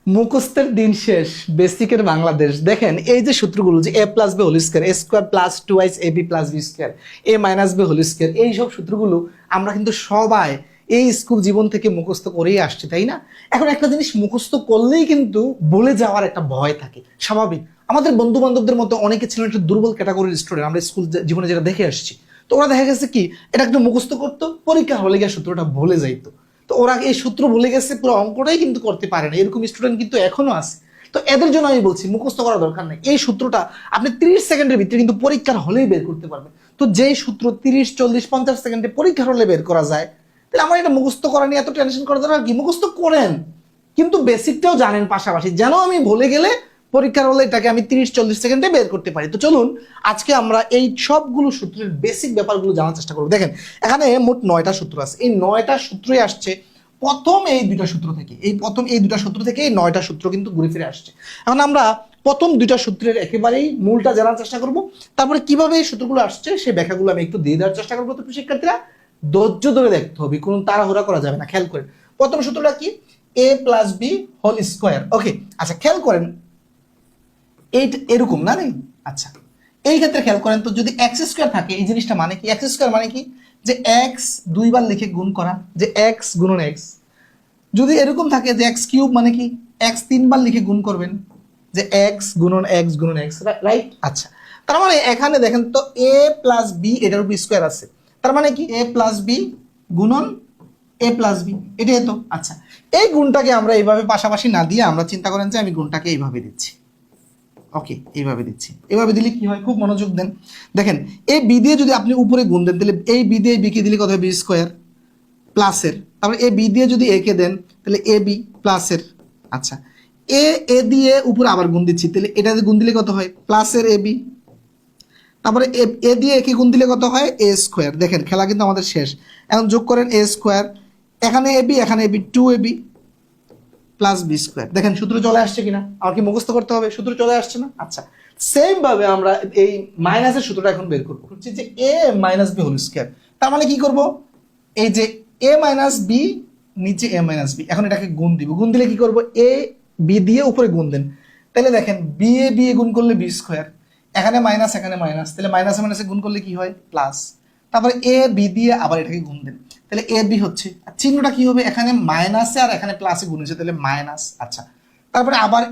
মুখস্থের দিন শেষ, বেসিকের বাংলাদেশ। দেখেন এই যে সূত্রগুলো, যে এ plus B whole square, A square plus 2 A B plus B square, A minus B whole square, এই সব সূত্রগুলো আমরা কিন্তু সবাই এই স্কুল জীবন থেকে মুখস্থ করেই আসছি, তাই না? এখন একটা জিনিস মুখস্থ করলেই কিন্তু বলে যাওয়ার একটা ভয় থাকে, স্বাভাবিক। আমাদের বন্ধু বান্ধবদের মধ্যে অনেকে ছিলেন একটু দুর্বল ক্যাটাগরির স্টুডেন্ট, আমরা স্কুল জীবনে যেটা দেখে আসছি। তো ওরা দেখা গেছে কি, এটা একটু মুখস্থ করতো, পরীক্ষা হলে গিয়ে সূত্রটা ভুলে যাইতো। তো ওরা এই সূত্র ভুলে গেছে, পুরো অঙ্কটাই কিন্তু করতে পারে না, এরকম স্টুডেন্ট কিন্তু এখনো আছে। তো এদের জন্য আমি বলছি মুখস্থ করার দরকার নেই, এই সূত্রটা আপনি 30 সেকেন্ডের ভিতরে কিন্তু পরীক্ষার হলেই বের করতে পারবেন। তো যেই সূত্র 30, 40, 50 সেকেন্ডে পরীক্ষার হলে বের করা যায়, তাহলে আমার এটা মুখস্থ করা নিয়ে এত টেনশন করার দরকার কি? মুখস্থ করেন, কিন্তু বেসিকটাও জানেন পাশাপাশি, যেন আমি ভুলে গেলে পরীক্ষার হলে এটাকে আমি 30-40 সেকেন্ডে বের করতে পারি। তো চলুন আজকে আমরা এই সবগুলো সূত্রের বেসিক ব্যাপারগুলো জানার চেষ্টা করবো। দেখেন এখানে মোট 9টা সূত্র আছে, এই 9টা সূত্রই আসছে প্রথম এই দুইটা সূত্র থেকে। এই দুইটা সূত্র থেকে এই 9টা সূত্র কিন্তু ঘুরে ফিরে আসছে। এখন আমরা প্রথম দুইটা সূত্রের একেবারেই মূলটা জানার চেষ্টা করব, তারপরে কিভাবে এই সূত্রগুলো আসছে সেই ব্যাখ্যাগুলো আমি একটু দিয়ে দেওয়ার চেষ্টা করবো। তো শিক্ষার্থীরা ধৈর্য ধরে দেখতে হবে, কোনো তাড়াহুড়া করা যাবে না। খেয়াল করেন প্রথম সূত্রটা কি, a plus B whole square. Okay, আচ্ছা খেয়াল করেন এইটা এরকম না নেই। আচ্ছা এই ক্ষেত্রে খেয়াল করেন তো, যদি এক্স স্কোয়ার থাকে, এই জিনিসটা মানে কি? এক্স স্কোয়ার মানে কি, যে এক্স দুইবার লিখে গুণ করা, যে এক্স গুণন এক্স। যদি এরকম থাকে যে এক্স কিউব মানে কি, এক্স তিনবার লিখে গুণ করবেন, যে এক্স গুণন এক্স গুণন এক্স, রাইট? আচ্ছা তার মানে এখানে দেখেন তো এ প্লাস বি, এটার উপর স্কোয়ার আছে, তার মানে কি এ প্লাস বি গুণন এ প্লাস বি, এটাই তো। আচ্ছা এই গুণটাকে আমরা এইভাবে পাশাপাশি না দিয়ে আমরা চিন্তা করেন যে আমি গুণটাকে এইভাবে দিচ্ছি। ওকে, এইভাবে দিচ্ছি। এইভাবে দিলে কি হয়, খুব মনোযোগ দেন। দেখেন এই বি দিয়ে যদি আপনি উপরে গুণ দেন, তাহলে এই বি দিয়ে বি কে দিলে কত হয়, বি স্কোয়ার প্লাসের, তারপরে এ বি দিয়ে যদি এ কে দেন তাহলে এ বি প্লাসের। আচ্ছা এ এ দিয়ে উপরে আবার গুণ দিচ্ছি, তাহলে এটা গুণ দিলে কত হয়, প্লাসের এ বি। তারপরে এ দিয়ে একে গুণ দিলে কত হয়, এ স্কোয়ার। দেখেন খেলা কিন্তু আমাদের শেষ। এখন যোগ করেন এ স্কোয়ার, এখানে এ বি এখানে A B, 2ab plus B square. দেখেন সূত্র চলে আসছে কিনা? আমার কি মুখস্থ করতে হবে? সূত্র চলে আসছে না? আচ্ছা সেম ভাবে আমরা এই মাইনাসের সূত্রটা এখন বের করবো, হচ্ছে যে এ মাইনাস বি হোল স্কোয়ার। তার মানে কি করব, এই যে এ মাইনাস বি নিচে এ মাইনাস বি, এখন এটাকে গুণ দিব। গুণ দিলে কি করব, এ বি দিয়ে উপরে গুণ দেন, তাহলে দেখেন বি এ গুণ করলে বি স্কোয়ার, এখানে মাইনাস এখানে মাইনাস, তাহলে মাইনাসে মাইনাসে গুণ করলে কি হয়, প্লাস। তারপরে এ বি দিয়ে আবার এটাকে গুণ দেন, তাহলে এ বি হচ্ছে, আর চিহ্নটা কি হবে, এখানে মাইনাসে আর এখানে প্লাসে গুণ হচ্ছে, তাহলে মাইনাস। আচ্ছা তারপরে আবার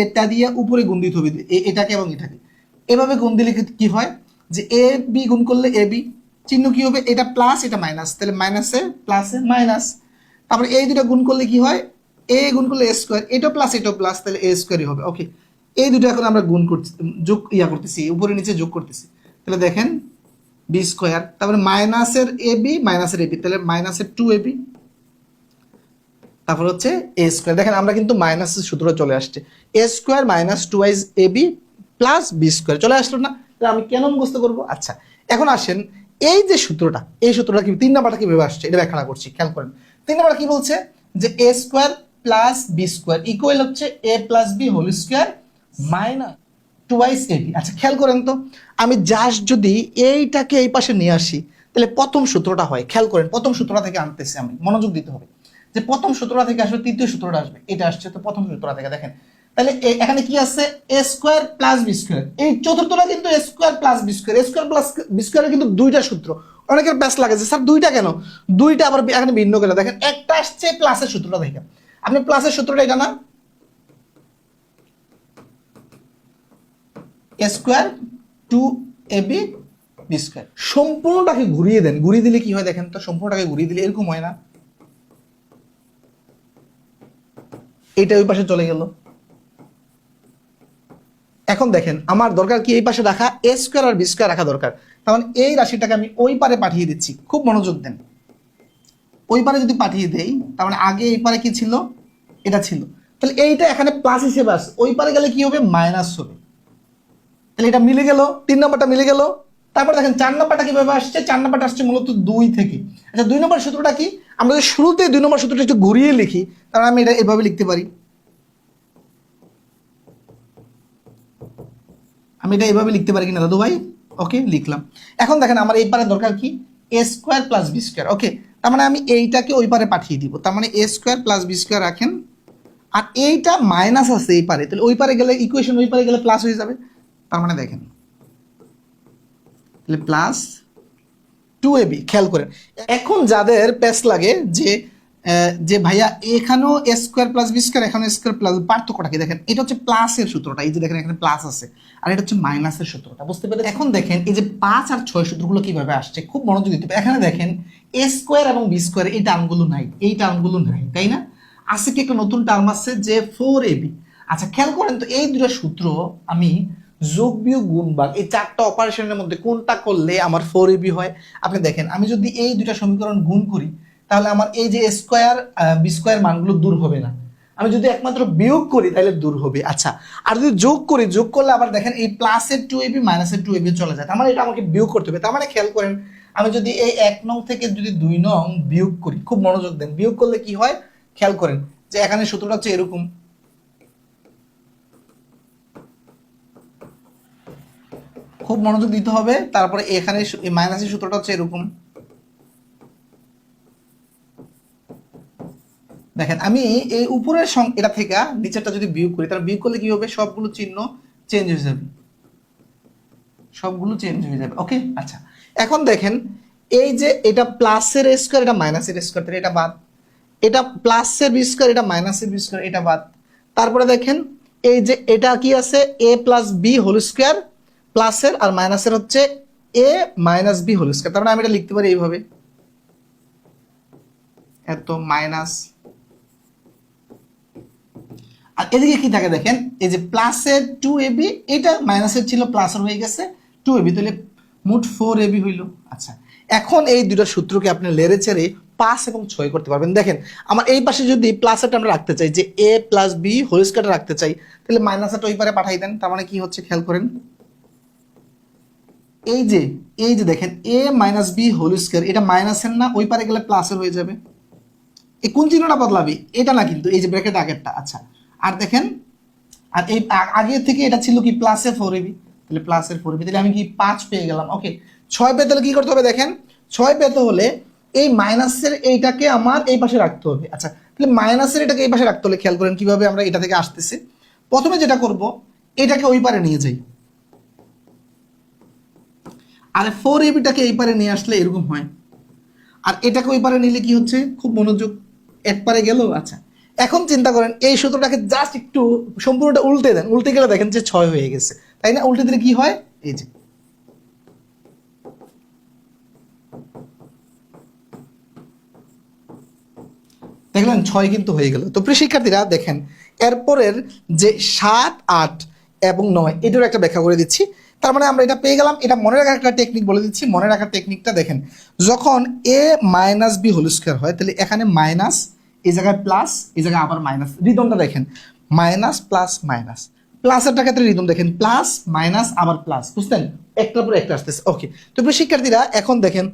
এটা দিয়ে উপরে গুণ দিতে হবে, এটাকে এবং এটাকে এভাবে গুণ দিলে কি হয়, যে এ বি গুণ করলে এ বি, চিহ্ন কি হবে, এটা প্লাস এটা মাইনাস, তাহলে মাইনাসে প্লাসে মাইনাস। তারপরে এই দুটো গুণ করলে কি হয়, এ গুণ করলে এ স্কোয়ার, এটাও প্লাস এটাও প্লাস, তাহলে এ স্কোয়ারই হবে। ওকে, এই দুটো এখন আমরা গুণ করছি, যোগ করতেছি, উপরে নিচে যোগ করতেছি, তাহলে দেখেন বি স্কোয়ার, তারপরে মাইনাসের এ বি মাইনাসের এ বি, তাহলে মাইনাসের 2ab, তারপর হচ্ছে এ স্কোয়ার। দেখেন আমরা কিন্তু মাইনাসের সূত্র চলে আসছে, A square minus 2ab plus B square চলে আসলো না? তাহলে আমি কেন মুখস্থ করবো? আচ্ছা এখন আসেন এই যে সূত্রটা, এই সূত্রটা কি 3 নাম্বারটা কিভাবে আসছে এটা ব্যাখ্যা করছি। খেয়াল করেন 3 নাম্বার কি বলছে, যে A square plus B square equal হচ্ছে A plus B whole square minus 2ab। আচ্ছা খেয়াল করেন তো, আমি জাস্ট যদি এইটাকে এই পাশে নিয়ে আসি, তাহলে প্রথম সূত্রটা হয়। খেয়াল করেন প্রথম সূত্রটা থেকে আনতেছি আমি, মনোযোগ দিতে হবে, যে প্রথম সূত্রটা থেকে আসবে তৃতীয় সূত্রটা আসবে, এটা আসছে তো প্রথম সূত্রটা থেকে। দেখেন তাহলে এখানে কি আছে, এ স্কোয়ার প্লাস বি স্কোয়ার, এই চতুর্থটা কিন্তু এ স্কোয়ার প্লাস বি স্কোয়ার, এ স্কোয়ার প্লাস বি স্কোয়ারের কিন্তু দুইটা সূত্র। অনেকের প্যাস লাগে যে স্যার দুইটা কেন, দুইটা আবার এখানে ভিন্ন কেন? দেখেন একটা আসছে প্লাসের সূত্রটা থেকে, আপনি প্লাসের সূত্রটা এটা না, এ স্কোয়ার 2ab বি স্কোয়ার, সম্পূর্ণটাকে ঘুরিয়ে দেন, ঘুরিয়ে দিলে কি হয় দেখেন তো, সম্পূর্ণটাকে ঘুরিয়ে দিলে এরকম হয় না, এইটা ওই পাশে চলে গেল। এখন দেখেন আমার দরকার কি, এই পাশে রাখা এ স্কোয়ার আর বি স্কোয়ার রাখা দরকার, তার মানে এই রাশিটাকে আমি ওই পারে পাঠিয়ে দিচ্ছি। খুব মনোযোগ দেন, ওই পারে যদি পাঠিয়ে দেই, তার মানে আগে এই পারে কি ছিল, এটা ছিল, তাহলে এইটা এখানে প্লাস হিসেবে আসছে, ওই পারে গেলে কি হবে, মাইনাস হবে। তাহলে এটা মিলে গেল, 3 নম্বরটা মিলে গেল। তারপর দেখেন 4 নম্বরটা কিভাবে আসছে, 4 নম্বরটা আসছে মূলত 2 থেকে। আচ্ছা 2 নম্বর সূত্রটা কি, আমরা যদি শুরুতে 2 নম্বর সূত্রটা একটু ঘুরিয়ে লিখি, তাহলে আমি এটা এভাবে লিখতে পারি, আমি এটা এভাবে লিখতে পারি কিনা দাদু ভাই? ওকে লিখলাম। এখন দেখেন আমার এই পারে দরকার কি, এ স্কোয়ার প্লাস বি স্কোয়ার। ওকে তার মানে আমি এইটাকে ওই পারে পাঠিয়ে দিব, তার মানে এ স্কোয়ার প্লাস বি স্কোয়ার রাখেন, আর এইটা মাইনাস আছে এই পারে, তাহলে ওই পারে গেলে ইকুয়েশন ওই পারে গেলে প্লাস হয়ে যাবে। তার মানে দেখেন তাহলে প্লাস 2ab, খেয়াল করেন। এখন যাদের প্যাস লাগে যে যে ভাইয়া এখানেও এ স্কোয়ার প্লাস বি স্কোয়ার, এখানেও স্কোয়ার প্লাস, পার্থক্যটা কি দেখেন, এটা হচ্ছে প্লাসের সূত্রটা, এই যে দেখেন এখানে প্লাস আছে, আর এটা হচ্ছে মাইনাসের সূত্রটা, বুঝতে পেরেছেন? এখন দেখেন এই যে 5 আর 6 সূত্রগুলো কিভাবে আসছে, খুব মনোযোগ দিতে হবে। এখানে দেখেন এ স্কোয়ার এবং বি স্কোয়ার এই টার্মগুলো নাই, এই টার্মগুলো নাই, তাই না? আছে কি একটা নতুন টার্ম আছে যে 4ab। আচ্ছা খেয়াল করেন তো, এই দুটো সূত্র আমি যোগ বিয়োগ গুণ ভাগ এই চারটা অপারেশনের মধ্যে কোনটা করলে আমার 4ab হয়? আপনি দেখেন আমি যদি এই দুটা সমীকরণ গুণ করি তাহলে আমার এই যে স্কোয়ার বি স্কোয়ার মানগুলো দূর হবে না। আমি যদি একমাত্র বিয়োগ করি তাহলে দূর হবে। আচ্ছা, আর যদি যোগ করি, যোগ করলে আবার দেখেন এই প্লাসের 2ab মাইনাসের 2ab চলে যায়, তার মানে এটা আমাকে বিয়োগ করতে হবে। তার মানে খেয়াল করেন আমি যদি এই 1 নং থেকে যদি 2 নং বিয়োগ করি, খুব মনোযোগ দেন, বিয়োগ করলে কি হয় খেয়াল করেন যে এখানে সূত্রটা হচ্ছে এরকম, খুব মনোযোগ দিতে হবে। তারপরে এখানে মাইনাসের সূত্রটা হচ্ছে এরকম, দেখেন আমি এই উপরের এটা থেকে নিচেরটা যদি বিয়োগ করি, তাহলে বিয়োগ করলে কি হবে, সবগুলো চিহ্ন চেঞ্জ হয়ে যাবে, সবগুলো চেঞ্জ হয়ে যাবে। ওকে, আচ্ছা এখন দেখেন এই যে এটা প্লাসের স্কোয়ার, এটা মাইনাসের স্কোয়ার, তাহলে এটা বাদ, এটা প্লাসের বি স্কোয়ার, এটা মাইনাসের বি স্কোয়ার, এটা বাদ। তারপরে দেখেন এই যে এটা কি আছে, এ প্লাস বি হোল স্কোয়ার, প্লাসের আর মাইনাসের হচ্ছে এ মাইনাস বি হোল স্কোয়ার। তার মানে আমি এটা লিখতে পারি এইভাবে, এত মাইনাস, আর এদিকে কি থাকে দেখেন এই যে প্লাসের 2ab, এটা মাইনাসের ছিল প্লাসের হয়ে গেছে 2ab, তাহলে মোট 4ab হইল। আচ্ছা এখন এই দুটো সূত্রকে আপনি লেড়ে চেড়ে 5 এবং 6 করতে পারবেন। দেখেন আমার এই পাশে যদি প্লাসেরটা আমরা রাখতে চাই, যে a প্লাস বি হোল স্কয়ারটা রাখতে চাই, তাহলে মাইনাসটা ওই পারে পাঠাই দেন। তার মানে কি হচ্ছে খেয়াল করেন, এই যে দেখেন a minus B whole square, এটা মাইনাসের না, ওই পারে গেলে প্লাসের হয়ে যাবে। এই কোন চিহ্নটা বদলাবে, এটা না কিন্তু এই যে ব্র্যাকেট আগেরটা। আচ্ছা আর দেখেন, আর এই আগে থেকে এটা ছিল কি প্লাসের 4ab, তাহলে প্লাসের 4ab, তাহলে আমি কি 5 পেয়ে গেলাম। ওকে, 6 পেতে হলে কি করতে হবে দেখেন, 6 পেতে হলে এই মাইনাসের এইটাকে আমার এই পাশে রাখতে হবে। আচ্ছা তাহলে মাইনাসের এটাকে এই পাশে রাখতে হলে খেয়াল করেন কিভাবে আমরা এটা থেকে আসতেছি। প্রথমে যেটা করব, এটাকে ওই পারে নিয়ে যাই, আর 4abটাকে এই পারে নিয়ে আসলে এরকম হয়, আর এটাকে ওই পারে নিলে কি হচ্ছে, খুব মনোযোগ, এক পারে গেল। আচ্ছা এখন চিন্তা করেন এই সূত্রটাকে জাস্ট একটু সম্পূর্ণটা উল্টে দেন, উল্টে গেলে দেখেন যে 6 হয়ে গেছে, তাই না? উল্টে দিলে কি হয়, এই যে দেখলেন 6 কিন্তু হয়ে গেল। তো প্রিয় শিক্ষার্থীরা দেখেন এরপরের যে 7, 8 এবং 9 এটার একটা ব্যাখ্যা করে দিচ্ছি। তার মানে আমরা এটা পেয়ে গেলাম। এটা মনে রাখার একটা টেকনিক বলে দিচ্ছি। মনে রাখার টেকনিকটা দেখেন, যখন a minus B whole square হয়, তাহলে এখানে মাইনাস, এই জায়গায় প্লাস, এই জায়গায় আবার মাইনাস, রিদমটা দেখেন মাইনাস প্লাস মাইনাস, প্লাসেরটা ক্ষেত্রে রিদম দেখেন প্লাস মাইনাস আবার প্লাস, বুঝলেন? একটার পর একটা আসতেছে। ওকে, তো প্রিয় শিক্ষার্থীরা এখন দেখেন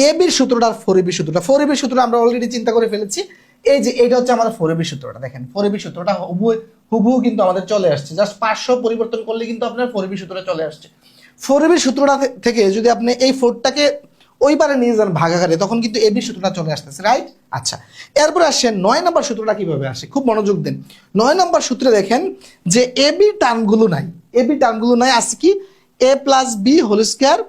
এ বির সূত্রটা আর 4ab সূত্রটা, 4ab সূত্রটা আমরা অলরেডি চিন্তা করে ফেলেছি। এই যে এটা হচ্ছে আমাদের 4ab সূত্রটা, দেখেন 4ab সূত্রটা হুবহু কিন্তু আমাদের চলে আসছে, জাস্ট 500 পরিবর্তন করলে কিন্তু আপনার 4ab সূত্রটা চলে আসছে। 4ab সূত্রটা থেকে যদি আপনি এই 4টাকে ওই পারে নিয়ে যান ভাগাকারে, তখন কিন্তু ab সূত্রটা চলে আসতেছে, রাইট? আচ্ছা এরপরে আসেন 9 নম্বর সূত্রটা কিভাবে আসে, খুব মনোযোগ দেন। 9 নম্বর সূত্রে দেখেন যে ab টার্মগুলো নাই, ab টার্মগুলো নাই, আছে কি a plus B whole square,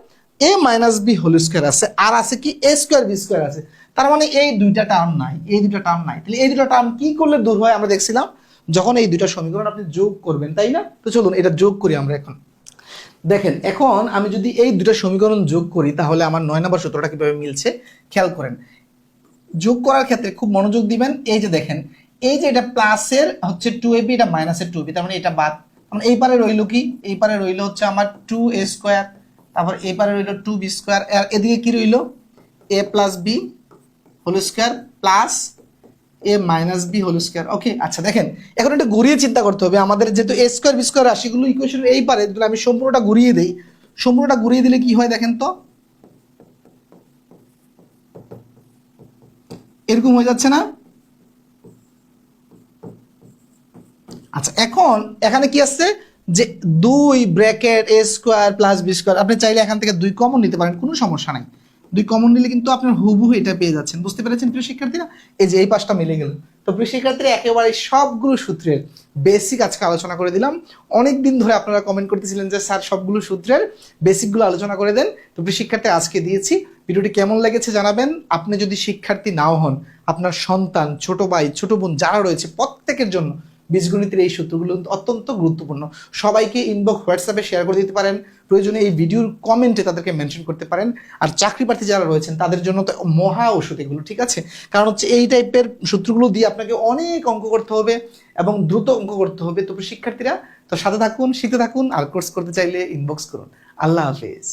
a minus B whole square আছে, আর আছে কি a স্কয়ার বি স্কয়ার আছে। তার মানে এই দুইটা টার্ম নাই, এই দুইটা টার্ম নাই। তাহলে এই দুটো টার্ম কি করলে দূর হয় আমরা দেখছিলাম, যখন এই দুইটা সমীকরণ আপনি যোগ করবেন, তাই না? তো চলুন এটা যোগ করি আমরা এখন। দেখেন এখন আমি যদি এই দুটো সমীকরণ যোগ করি তাহলে আমার 9 নম্বর সূত্রটা কিভাবে মিলছে খেয়াল করেন। যোগ করার ক্ষেত্রে খুব মনোযোগ দিবেন। এই যে দেখেন এই যে এটা প্লাসের হচ্ছে 2ab, এটা মাইনাসের 2ab, তার মানে এটা বাদ। মানে এই পারে রইল কি, এই পারে রইল হচ্ছে আমার 2a স্কয়ার, তারপর এই পারে রইল 2b স্কয়ার, আর এদিকে কি রইল a plus B whole square plus a minus B whole square. Okay, আচ্ছা দেখেন এখন এটা ঘুরিয়ে চিন্তা করতে হবে আমাদের, যেহেতু a স্কয়ার বি স্কয়ার রাশিগুলো ইকুয়েশন এই পারে, যদি আমি সম্পূর্ণটা ঘুরিয়ে দেই, সম্পূর্ণটা ঘুরিয়ে দিলে কি হয় দেখেন তো, এরকম হয়ে যাচ্ছে না? আচ্ছা এখন এখানে কি আছে যে 2 bracket a square plus B square, আপনি চাইলে এখান থেকে 2 কমন নিতে পারেন, কোনো সমস্যা নাই। 2 কমন নিলে কিন্তু আপনার হুবহু এটা পেয়ে যাচ্ছেন, বুঝতে পেরেছেন প্রিয় শিক্ষার্থীরা? এই যে এই পাশটা মিলে গেল, তো প্রিয় শিক্ষার্থীরা একেবারে সবগুলো সূত্রের বেসিক আজকে আলোচনা করে দিলাম। অনেক দিন ধরে আপনারা কমেন্ট করতেছিলেন যে স্যার সবগুলো সূত্রের বেসিকগুলো আলোচনা করে দেন। তো প্রিয় শিক্ষার্থী আজকে দিয়েছি। ভিডিওটি কেমন লেগেছে জানাবেন। আপনি যদি শিক্ষার্থী নাও হন, আপনার সন্তান, ছোট ভাই, ছোট বোন যারা রয়েছে প্রত্যেকের জন্য বীজগণিতের এই সূত্রগুলো অত্যন্ত গুরুত্বপূর্ণ। সবাইকে ইনবক্স হোয়াটসঅ্যাপে শেয়ার করে দিতে পারেন, প্রয়োজনে এই ভিডিওর কমেন্টে তাদেরকে মেনশন করতে পারেন। আর চাকরি প্রার্থী যারা রয়েছেন তাদের জন্য তো মহা ওষুধ এগুলো, ঠিক আছে? কারণ হচ্ছে এই টাইপের সূত্রগুলো দিয়ে আপনাকে অনেক অঙ্ক করতে হবে এবং দ্রুত অঙ্ক করতে হবে। তো শিক্ষার্থীরা তো সাথে থাকুন, শিখতে থাকুন, আর কোর্স করতে চাইলে ইনবক্স করুন। আল্লাহ হাফেজ।